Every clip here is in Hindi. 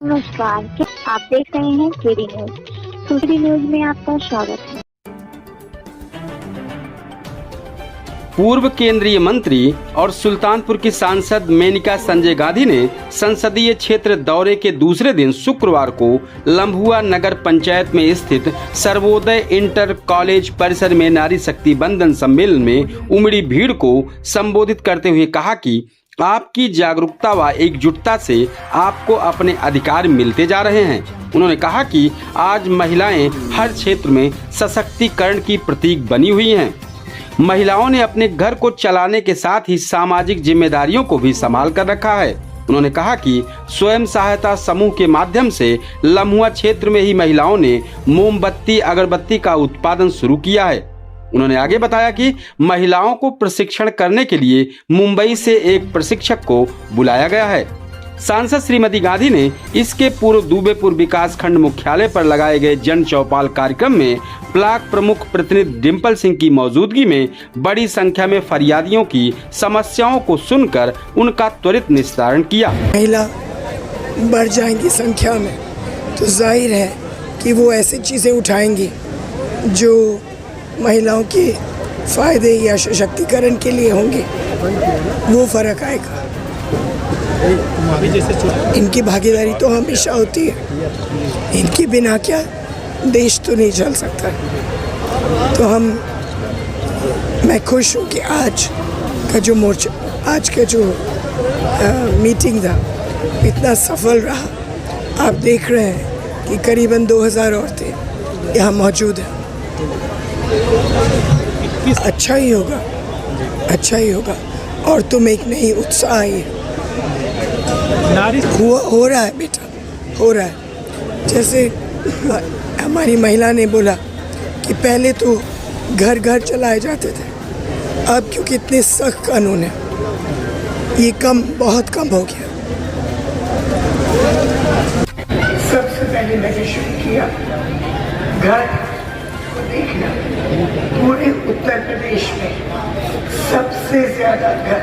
नमस्कार, क्या आप देख रहे हैं केडी न्यूज। केडी न्यूज में आपका स्वागत है। पूर्व केंद्रीय मंत्री और सुल्तानपुर की सांसद मेनका संजय गांधी ने संसदीय क्षेत्र दौरे के दूसरे दिन शुक्रवार को लम्भुआ नगर पंचायत में स्थित सर्वोदय इंटर कॉलेज परिसर में नारी शक्ति बंधन सम्मेलन में उमड़ी भीड़ को संबोधित करते हुए कहा कि आपकी जागरूकता व एकजुटता से आपको अपने अधिकार मिलते जा रहे हैं। उन्होंने कहा कि आज महिलाएं हर क्षेत्र में सशक्तिकरण की प्रतीक बनी हुई हैं। महिलाओं ने अपने घर को चलाने के साथ ही सामाजिक जिम्मेदारियों को भी संभाल कर रखा है। उन्होंने कहा कि स्वयं सहायता समूह के माध्यम से लम्हुआ क्षेत्र में ही महिलाओं ने मोमबत्ती अगरबत्ती का उत्पादन शुरू किया है। उन्होंने आगे बताया कि महिलाओं को प्रशिक्षण करने के लिए मुंबई से एक प्रशिक्षक को बुलाया गया है। सांसद श्रीमती गांधी ने इसके पूर्व दुबेपुर विकास खंड मुख्यालय पर लगाए गए जन चौपाल कार्यक्रम में ब्लॉक प्रमुख प्रतिनिधि डिम्पल सिंह की मौजूदगी में बड़ी संख्या में फरियादियों की समस्याओं को सुनकर उनका त्वरित निस्तारण किया। महिला बढ़ जाएंगी संख्या में तो जाहिर है कि वो ऐसी चीज़ें उठाएंगी जो महिलाओं के फायदे या सशक्तिकरण के लिए होंगे, वो फर्क आएगा। इनकी भागीदारी तो हमेशा होती है, इनके बिना क्या देश तो नहीं चल सकता। तो मैं खुश हूँ कि आज का जो मोर्चा, आज का जो मीटिंग था इतना सफल रहा। आप देख रहे हैं कि करीबन 2000 औरतें यहाँ मौजूद हैं। अच्छा ही होगा, अच्छा ही होगा। और तुम एक नई उत्साह है, हो रहा है बेटा, हो रहा है। जैसे हमारी महिला ने बोला कि पहले तो घर घर चलाए जाते थे, अब क्योंकि इतने सख्त कानून है ये बहुत कम हो गया। सबसे पहले मैंने शुरू किया घर देखना। पूरे उत्तर प्रदेश में सबसे ज्यादा घर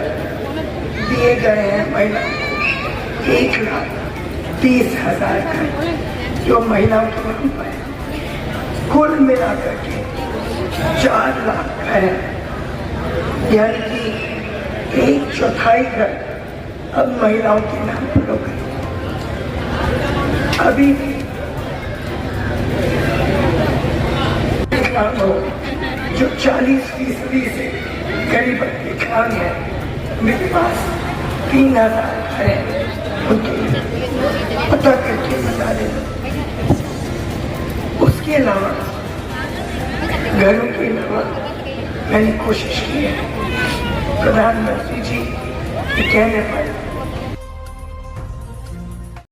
दिए गए हैं महिलाओं को, 1,30,000 घर जो महिलाओं के नाम पर है। कुल मिलाकर के 4 लाख घर है, यानी कि 1/4 घर अब महिलाओं के नाम पर हो गए। अभी जो 40% से करीब दिखांग है, मेरे पास 3,000 घर है, उनके पता करके बता देना। उसके अलावा घरों के अलावा मैंने कोशिश की है प्रधानमंत्री जी के कहने पर